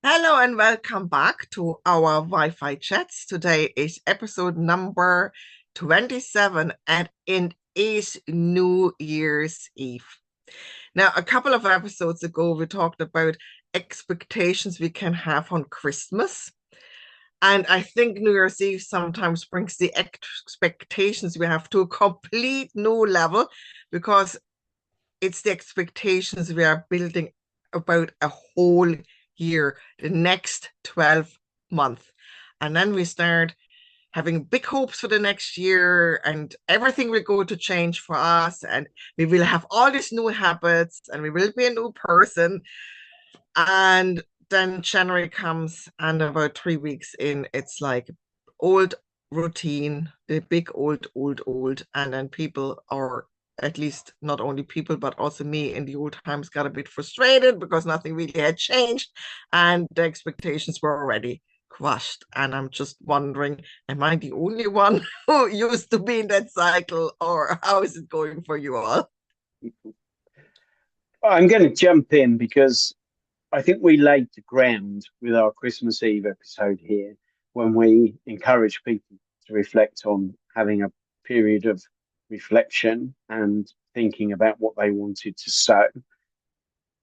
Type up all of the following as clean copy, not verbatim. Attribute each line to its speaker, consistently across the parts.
Speaker 1: Hello and welcome back to our Wi-Fi chats. Today is episode number 27 and it is New Year's Eve. Now, a couple of episodes ago, we talked about expectations we can have on Christmas. And I think New Year's Eve sometimes brings the expectations we have to a complete new level because it's the expectations we are building about a whole year, the next 12 months. And then we start having big hopes for the next year and everything will go to change for us and we will have all these new habits and we will be a new person. And then January comes and about 3 weeks in, it's like old routine, the big old. And then people are, at least not only people, but also me in the old times got a bit frustrated because nothing really had changed and the expectations were already crushed. And I'm just wondering, am I the only one who used to be in that cycle or how is it going for you all?
Speaker 2: I'm going to jump in because I think we laid the ground with our Christmas Eve episode here when we encourage people to reflect on having a period of reflection and thinking about what they wanted to sow.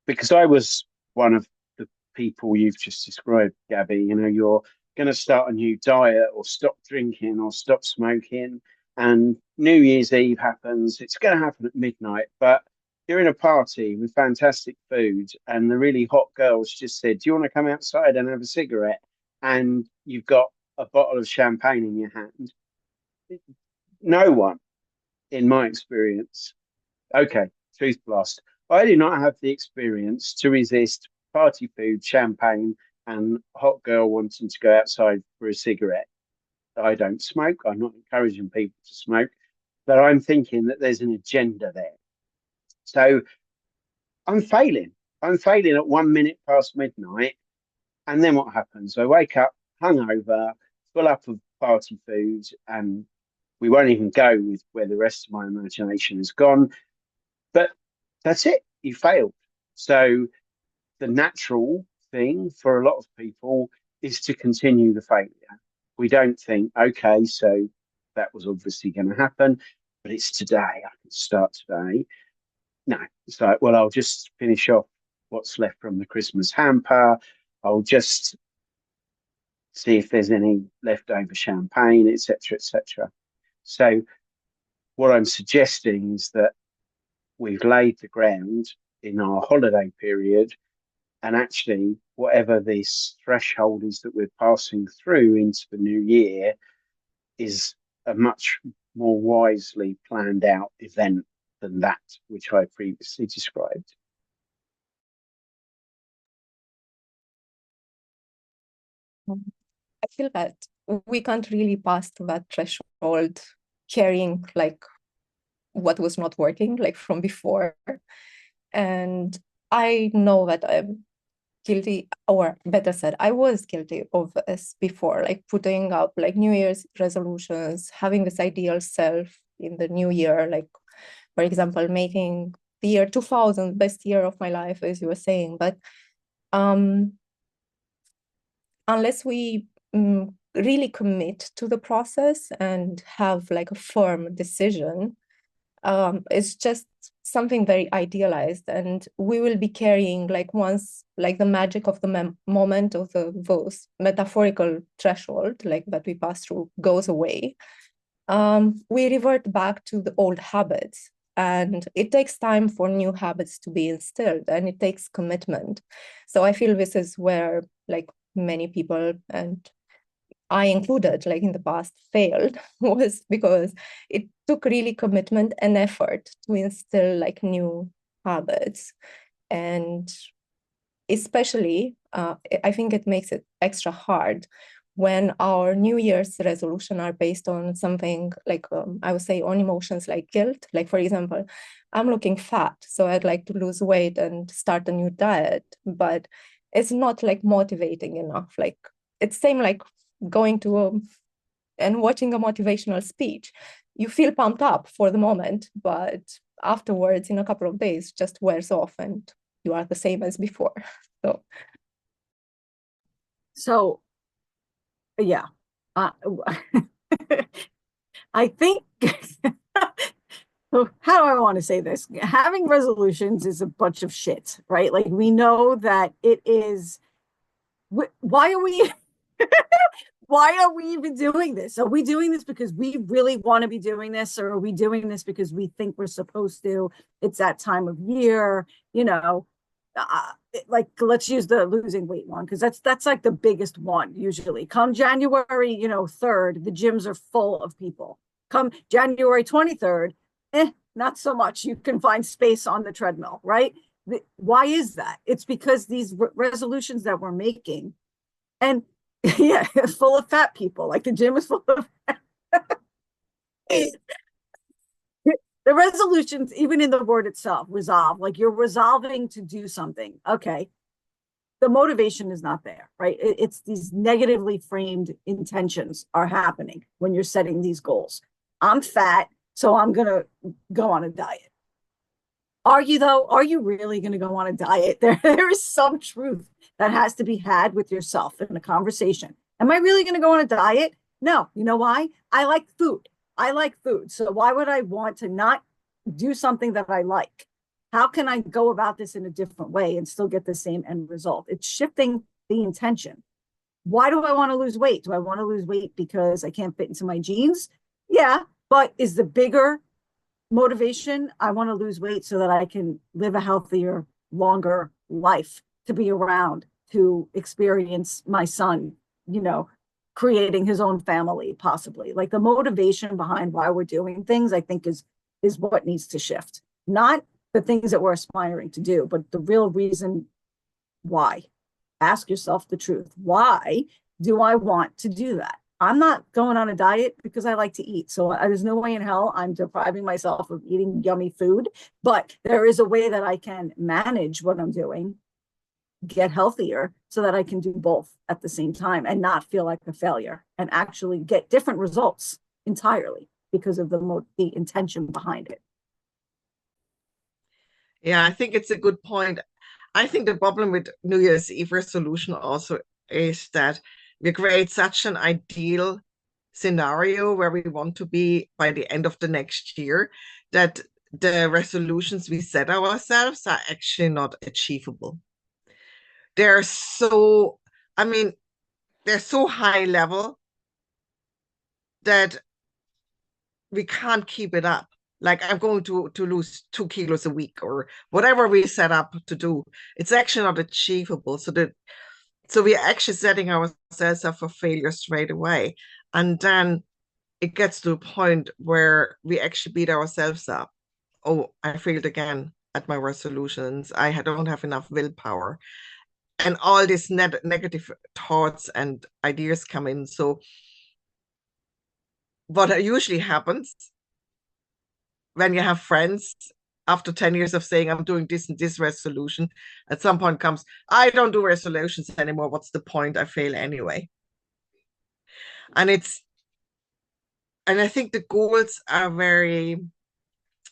Speaker 2: Because I was one of the people you've just described, Gabby. You know, you're going to start a new diet or stop drinking or stop smoking, and New Year's Eve happens. It's going to happen at midnight, but you're in a party with fantastic food, and the really hot girls just said, "Do you want to come outside and have a cigarette?" And you've got a bottle of champagne in your hand. No one, in my experience, okay, truth blast. I do not have the experience to resist party food, champagne, and hot girl wanting to go outside for a cigarette. I don't smoke. I'm not encouraging people to smoke, but I'm thinking that there's an agenda there. So I'm failing. I'm failing at 1 minute past midnight. And then what happens? I wake up hungover, full up of party food, and we won't even go with where the rest of my imagination has gone. But that's it. You failed. So the natural thing for a lot of people is to continue the failure. We don't think, okay, so that was obviously going to happen, but it's today. I can start today. No, it's like, well, I'll just finish off what's left from the Christmas hamper. I'll just see if there's any leftover champagne, etc., etc. So what I'm suggesting is that we've laid the ground in our holiday period. And actually, whatever this threshold is that we're passing through into the new year is a much more wisely planned out event than that which I previously described.
Speaker 3: I feel that we can't really pass through that threshold carrying like what was not working like from before. And I know that I'm guilty, or better said, I was guilty of this before, like putting up like New Year's resolutions, having this ideal self in the new year, like for example, making the year 2000 best year of my life, as you were saying. But um unless we really commit to the process and have like a firm decision, it's just something very idealized, and we will be carrying like once like the magic of the moment of those metaphorical threshold like that we pass through goes away. We revert back to the old habits, and it takes time for new habits to be instilled, and it takes commitment. So I feel this is where like many people, and I included, like in the past, failed was because it took really commitment and effort to instill like new habits. And especially, I think it makes it extra hard when our New Year's resolution are based on something like, I would say, on emotions like guilt. Like, for example, I'm looking fat, so I'd like to lose weight and start a new diet, but it's not like motivating enough. Like, it's same like going to and watching a motivational speech. You feel pumped up for the moment, but afterwards, in a couple of days, just wears off and you are the same as before. So
Speaker 4: So, yeah, uh, I think, how do I want to say this? Having resolutions is a bunch of shit, right? Like, we know that it is. Why are we? Why are we even doing this? Are we doing this because we really want to be doing this, or are we doing this because we think we're supposed to? It's that time of year, you know. Like, let's use the losing weight one, because that's like the biggest one usually. Come January, 3rd, the gyms are full of people. Come January 23rd, not so much. You can find space on the treadmill, right? Why is that? It's because these resolutions that we're making, and yeah, full of fat people. Like, the gym is full of the resolutions, even in the word itself, resolve. Like, you're resolving to do something. Okay. The motivation is not there, right? It's these negatively framed intentions are happening when you're setting these goals. I'm fat, so I'm going to go on a diet. Are you, though? Are you really going to go on a diet? There is some truth that has to be had with yourself in a conversation. Am I really going to go on a diet? No. You know why? I like food. I like food. So why would I want to not do something that I like? How can I go about this in a different way and still get the same end result? It's shifting the intention. Why do I want to lose weight? Do I want to lose weight because I can't fit into my jeans? Yeah, but is the bigger motivation, I want to lose weight so that I can live a healthier, longer life, to be around, to experience my son, creating his own family, possibly. Like, the motivation behind why we're doing things, I think is what needs to shift. Not the things that we're aspiring to do, but the real reason why. Ask yourself the truth. Why do I want to do that? I'm not going on a diet because I like to eat. So there's no way in hell I'm depriving myself of eating yummy food. But there is a way that I can manage what I'm doing, get healthier, so that I can do both at the same time and not feel like a failure, and actually get different results entirely because of the intention behind it.
Speaker 1: Yeah, I think it's a good point. I think the problem with New Year's Eve resolution also is that we create such an ideal scenario where we want to be by the end of the next year that the resolutions we set ourselves are actually not achievable. They're so, I mean, they're so high level that we can't keep it up. Like, I'm going to lose 2 kilos a week or whatever we set up to do. It's actually not achievable. So we're actually setting ourselves up for failure straight away. And then it gets to a point where we actually beat ourselves up. Oh, I failed again at my resolutions. Don't have enough willpower. And all these negative thoughts and ideas come in. So what usually happens when you have friends after 10 years of saying, I'm doing this and this resolution, at some point comes, I don't do resolutions anymore. What's the point? I fail anyway. And I think the goals are very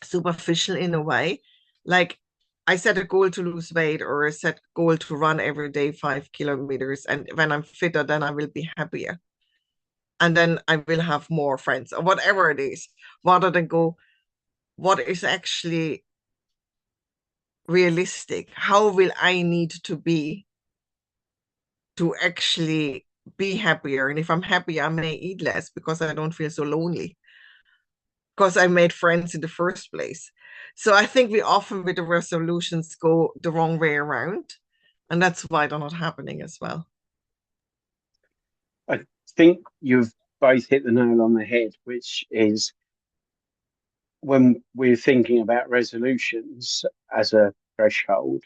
Speaker 1: superficial in a way. Like, I set a goal to lose weight, or I set a goal to run every day 5 kilometers. And when I'm fitter, then I will be happier. And then I will have more friends, or whatever it is, rather than go, what is actually realistic? How will I need to be to actually be happier? And if I'm happy, I may eat less because I don't feel so lonely, because I made friends in the first place. So I think we often with the resolutions go the wrong way around. And that's why they're not happening as well.
Speaker 2: I think you've both hit the nail on the head, which is when we're thinking about resolutions as a threshold,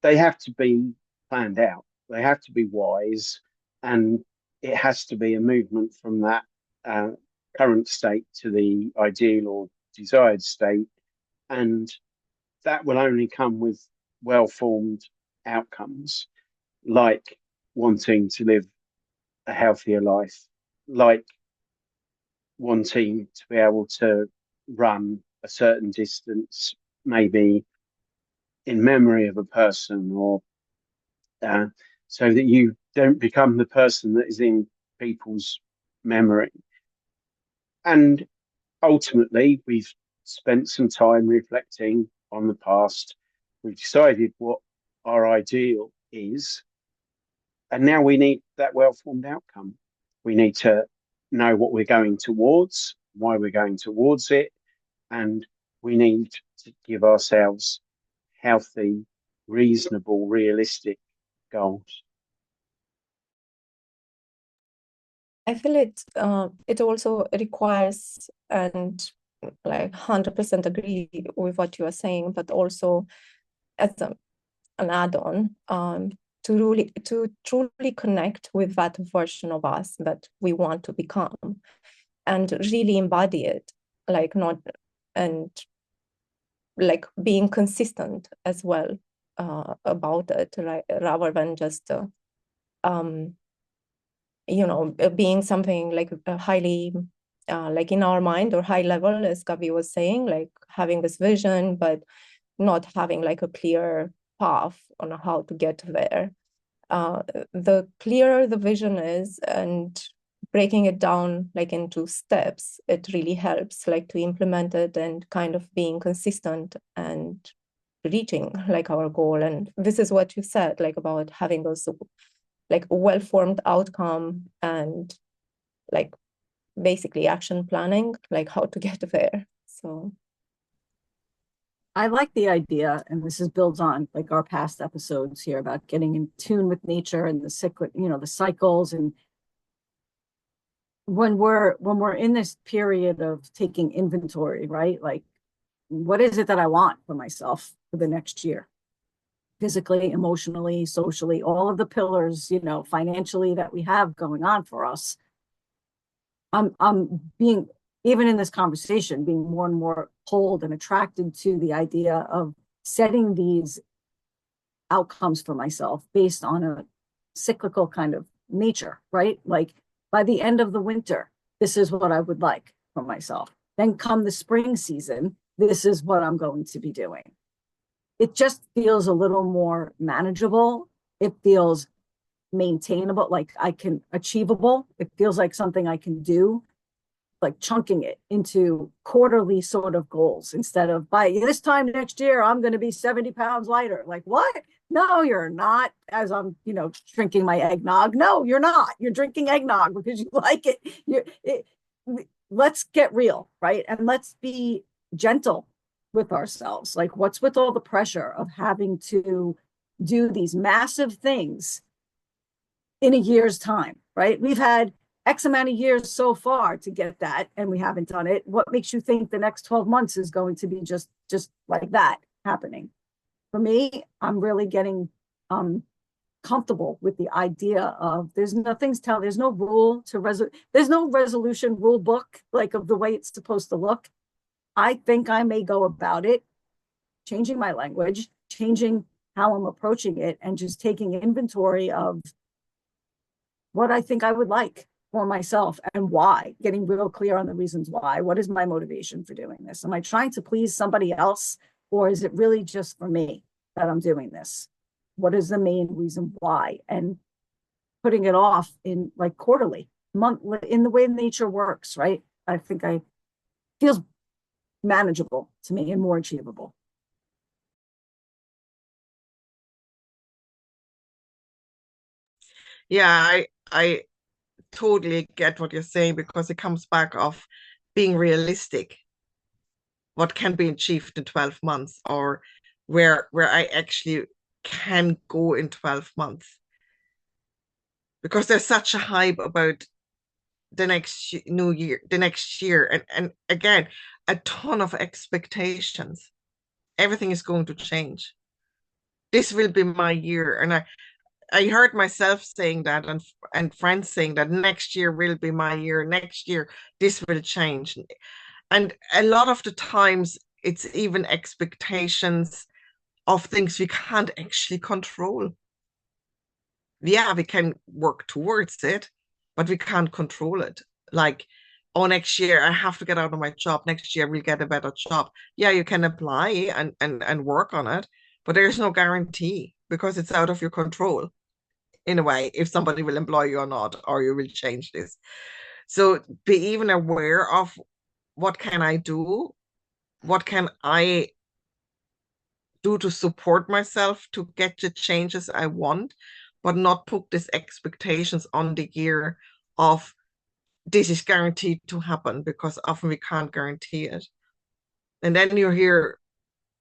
Speaker 2: they have to be planned out. They have to be wise, and it has to be a movement from that uh, current state to the ideal or desired state. And that will only come with well-formed outcomes, like wanting to live a healthier life, like wanting to be able to run a certain distance, maybe in memory of a person, or uh, so that you don't become the person that is in people's memory. And ultimately, we've spent some time reflecting on the past. We've decided what our ideal is. And now we need that well-formed outcome. We need to know what we're going towards, why we're going towards it, and we need to give ourselves healthy, reasonable, realistic goals.
Speaker 3: I feel it also requires, and like 100% agree with what you are saying, but also as an add-on, to truly connect with that version of us that we want to become and really embody it, like not, and like being consistent as well about it, right? Rather than just being something like highly like in our mind or high level, as Gabi was saying, like having this vision, but not having like a clear path on how to get there. The clearer the vision is and breaking it down like into steps, it really helps like to implement it and kind of being consistent and reaching like our goal. And this is what you said, like about having those like well-formed outcome and like basically action planning, like how to get there. So
Speaker 4: I like the idea, and this is builds on like our past episodes here about getting in tune with nature and the the cycles. And when we're in this period of taking inventory, right? Like, what is it that I want for myself for the next year? Physically, emotionally, socially, all of the pillars, financially that we have going on for us. I'm being, even in this conversation, being more and more pulled and attracted to the idea of setting these outcomes for myself based on a cyclical kind of nature, right? Like by the end of the winter, this is what I would like for myself. Then come the spring season, this is what I'm going to be doing. It just feels a little more manageable. It feels maintainable, like achievable. It feels like something I can do, like chunking it into quarterly sort of goals instead of by this time next year, I'm going to be 70 pounds lighter. Like, what? No, you're not. As I'm, drinking my eggnog. No, you're not. You're drinking eggnog because you like it. Let's get real, right? And let's be gentle with ourselves. Like, what's with all the pressure of having to do these massive things in a year's time, right? We've had X amount of years so far to get that, and we haven't done it. What makes you think the next 12 months is going to be just like that happening? For me, I'm really getting comfortable with the idea of there's no rule to there's no resolution rule book like of the way it's supposed to look. I think I may go about it, changing my language, changing how I'm approaching it, and just taking inventory of what I think I would like for myself and why, getting real clear on the reasons why. What is my motivation for doing this? Am I trying to please somebody else, or is it really just for me that I'm doing this? What is the main reason why? And putting it off in like quarterly, month, in the way nature works, right? I think feels manageable to me and more achievable.
Speaker 1: Yeah, I totally get what you're saying because it comes back of being realistic. What can be achieved in 12 months or where I actually can go in 12 months. Because there's such a hype about the next new year, the next year, and again, a ton of expectations. Everything is going to change. This will be my year. And I heard myself saying that and friends saying that next year will be my year. Next year, this will change. And a lot of the times, it's even expectations of things we can't actually control. Yeah, we can work towards it, but we can't control it. Like, oh, next year I have to get out of my job. Next year we'll get a better job. Yeah, you can apply and work on it, but there's no guarantee because it's out of your control. in a way, if somebody will employ you or not, or you will change this. So be even aware of what can I do? What can I do to support myself to get the changes I want, but not put these expectations on the year of this is guaranteed to happen, because often we can't guarantee it. And then you're here,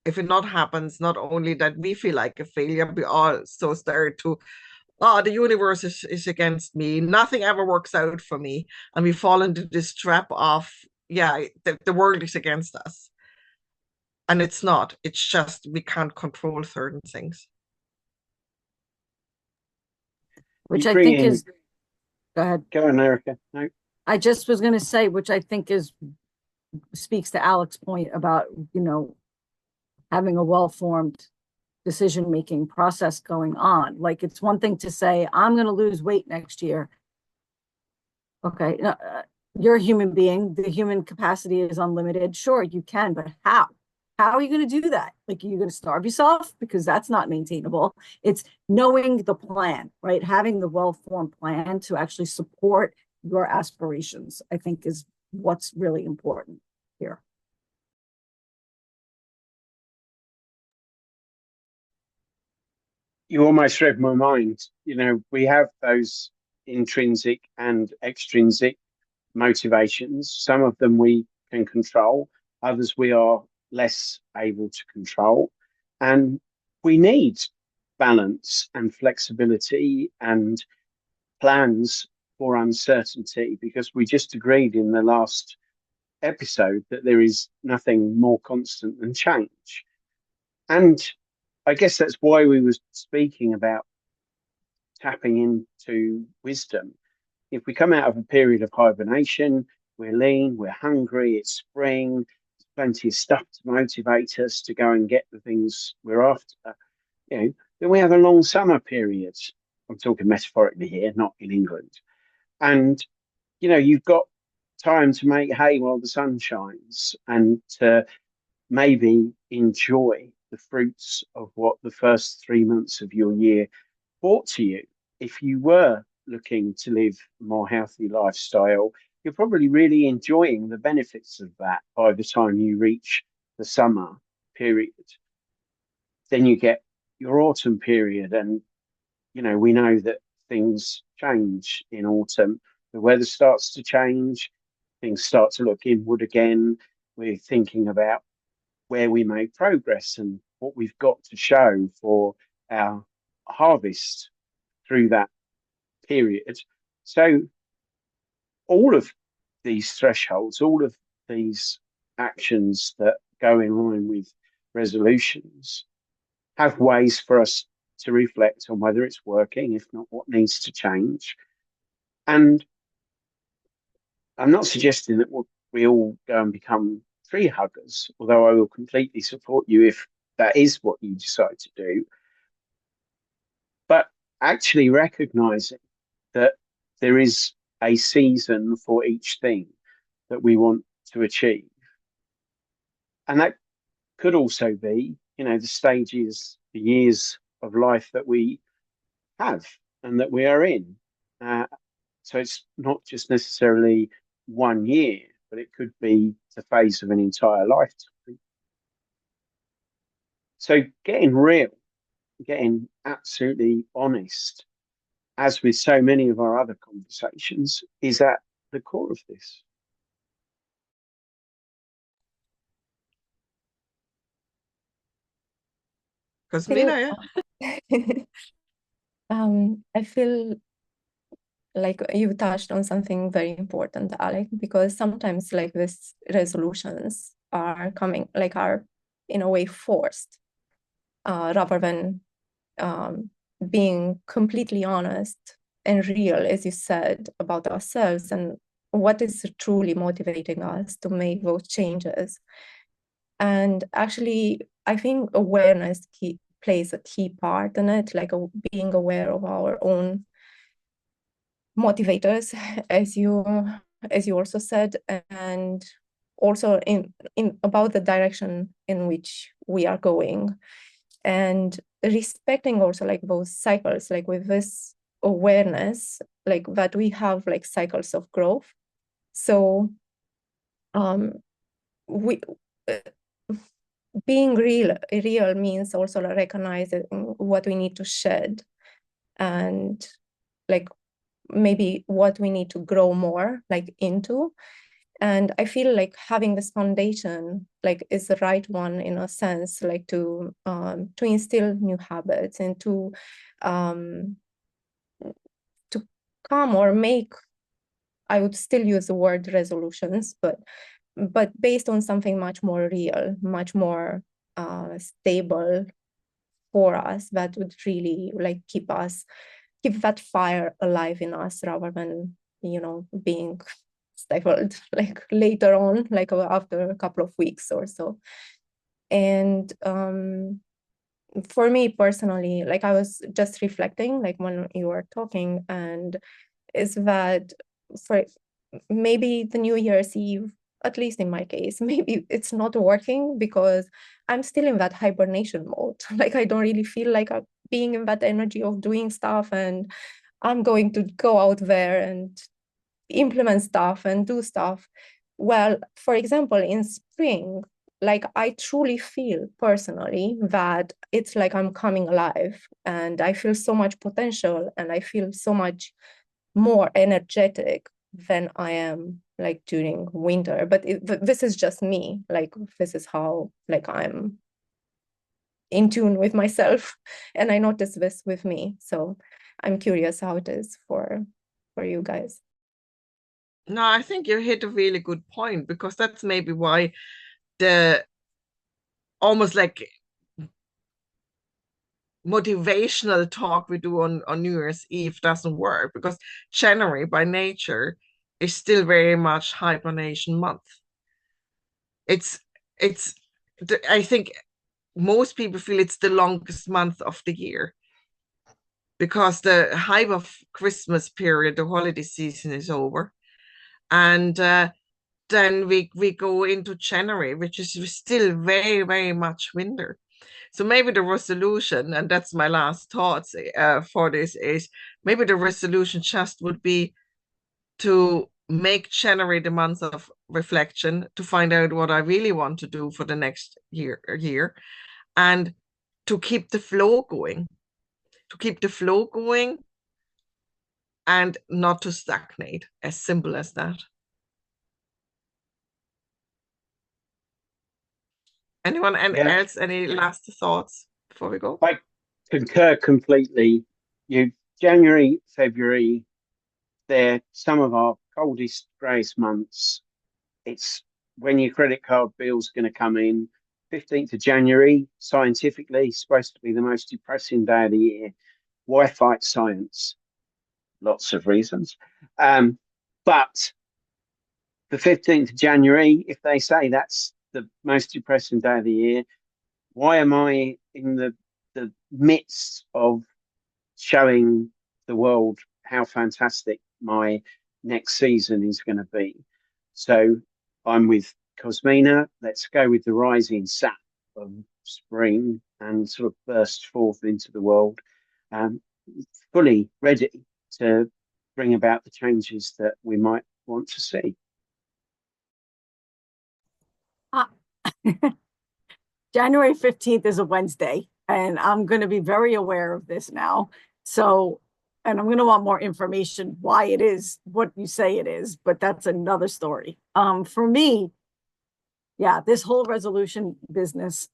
Speaker 1: if it not happens, not only that we feel like a failure, we all so start to, oh, the universe is against me. Nothing ever works out for me. And we fall into this trap of, yeah, the world is against us. And it's not. It's just we can't control certain things.
Speaker 4: Which
Speaker 2: You
Speaker 4: I
Speaker 2: bring
Speaker 4: think
Speaker 2: in,
Speaker 4: is, go ahead.
Speaker 2: go on, Erika. No,
Speaker 4: I just was going to say, which I think is speaks to Alex's point about, having a well-formed decision-making process going on. Like, it's one thing to say, I'm going to lose weight next year. Okay, you're a human being. The human capacity is unlimited. Sure, you can, but how? How are you going to do that? Like, are you going to starve yourself? Because that's not maintainable. It's knowing the plan, right? Having the well-formed plan to actually support your aspirations, I think, is what's really important here.
Speaker 2: you almost read my mind. We have those intrinsic and extrinsic motivations. Some of them we can control, others we are less able to control. And we need balance and flexibility and plans for uncertainty, because we just agreed in the last episode that there is nothing more constant than change. And I guess that's why we were speaking about tapping into wisdom. If we come out of a period of hibernation, we're lean, we're hungry, it's spring, there's plenty of stuff to motivate us to go and get the things we're after, then we have a long summer period. I'm talking metaphorically here, not in England. And, you've got time to make hay while the sun shines, and to maybe enjoy the fruits of what the first 3 months of your year brought to you. If you were looking to live a more healthy lifestyle, you're probably really enjoying the benefits of that by the time you reach the summer period. Then you get your autumn period, and we know that things change in autumn. The weather starts to change, things start to look inward again. We're thinking about where we made progress and what we've got to show for our harvest through that period. So all of these thresholds, all of these actions that go in line with resolutions have ways for us to reflect on whether it's working, if not, what needs to change. And I'm not suggesting that we all go and become tree huggers, although I will completely support you if that is what you decide to do. But actually recognizing that there is a season for each thing that we want to achieve. And that could also be, the stages, the years of life that we have and that we are in. So it's not just necessarily 1 year, but it could be the phase of an entire lifetime. So getting real, getting absolutely honest, as with so many of our other conversations, is at the core of this.
Speaker 1: Because
Speaker 3: feel
Speaker 1: Mina,
Speaker 3: I feel like you touched on something very important, Alec, because sometimes like these resolutions are coming, like are in a way forced, rather than being completely honest and real, as you said, about ourselves and what is truly motivating us to make those changes. And actually, I think awareness plays a key part in it, like being aware of our own motivators, as you also said, and also in about the direction in which we are going, and respecting also like those cycles, like with this awareness, like that we have like cycles of growth. So we being real means also recognizing what we need to shed, and like maybe what we need to grow more like into. And I feel like having this foundation like is the right one in a sense, like to instill new habits and to come or make, I would still use the word resolutions, but based on something much more real, much more stable for us, that would really like keep that fire alive in us, rather than, you know, being stifled like later on, like after a couple of weeks or so. And for me personally, like I was just reflecting like when you were talking, and is that for maybe the New Year's Eve, at least in my case, maybe it's not working because I'm still in that hibernation mode. Like I don't really feel like I'm being in that energy of doing stuff, and I'm going to go out there and implement stuff and do stuff. Well, for example, in spring, like I truly feel personally that it's like I'm coming alive, and I feel so much potential, and I feel so much more energetic than I am like during winter. But this is just me. Like this is how like I'm in tune with myself, and I notice this with me. So I'm curious how it is for you guys.
Speaker 1: No, I think you hit a really good point, because that's maybe why the almost like motivational talk we do on New Year's Eve doesn't work, because January by nature is still very much hibernation month. It's I think most people feel it's the longest month of the year, because the hype of Christmas period, the holiday season, is over. And then we go into January, which is still very, very much winter. So maybe the resolution, and that's my last thoughts for this, is maybe the resolution just would be to make January the month of reflection, to find out what I really want to do for the next year, and to keep the flow going, and not to stagnate. As simple as that. Anyone
Speaker 2: Yeah,
Speaker 1: else, any last thoughts before we go?
Speaker 2: I concur completely. You January, February, they're some of our coldest, greyest months. It's when your credit card bill's going to come in. 15th of January, scientifically, supposed to be the most depressing day of the year. Why fight science? Lots of reasons. But the 15th of January, if they say that's the most depressing day of the year, why am I in the midst of showing the world how fantastic my next season is going to be? So I'm with Cosmina. Let's go with the rising sap of spring and sort of burst forth into the world, um, fully ready to bring about the changes that we might want to see.
Speaker 4: January 15th is a Wednesday, and I'm going to be very aware of this now. So, and I'm going to want more information why it is what you say it is, but that's another story. For me, yeah, this whole resolution business,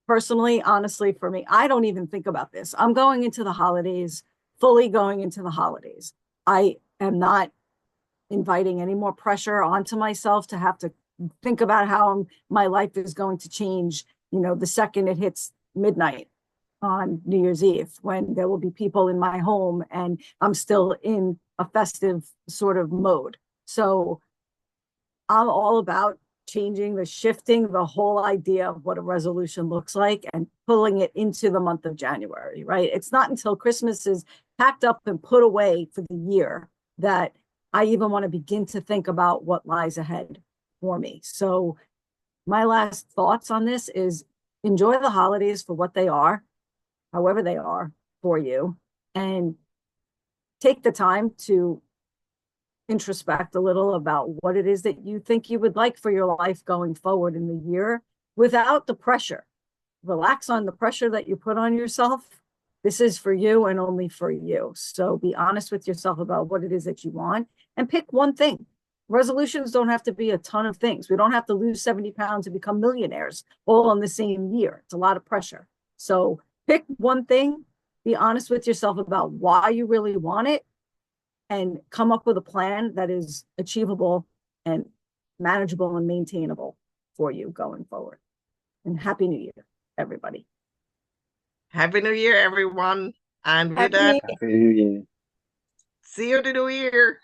Speaker 4: personally, honestly, for me, I don't even think about this. I'm going into the holidays, fully going into the holidays. I am not inviting any more pressure onto myself to have to think about how my life is going to change, you know, the second it hits midnight on New Year's Eve, when there will be people in my home and I'm still in a festive sort of mode. So I'm all about shifting the whole idea of what a resolution looks like and pulling it into the month of January, right? It's not until Christmas is packed up and put away for the year that I even want to begin to think about what lies ahead for me. So my last thoughts on this is enjoy the holidays for what they are, however they are for you, and take the time to introspect a little about what it is that you think you would like for your life going forward in the year without the pressure. Relax on the pressure that you put on yourself. This is for you and only for you. So be honest with yourself about what it is that you want and pick one thing. Resolutions don't have to be a ton of things. We don't have to lose 70 pounds and become millionaires all in the same year. It's a lot of pressure. So pick one thing, be honest with yourself about why you really want it, and come up with a plan that is achievable and manageable and maintainable for you going forward. And Happy New Year, everybody.
Speaker 1: Happy New Year, everyone. And with
Speaker 3: Happy
Speaker 1: that,
Speaker 3: New
Speaker 2: Happy New Year.
Speaker 1: see you in the new year.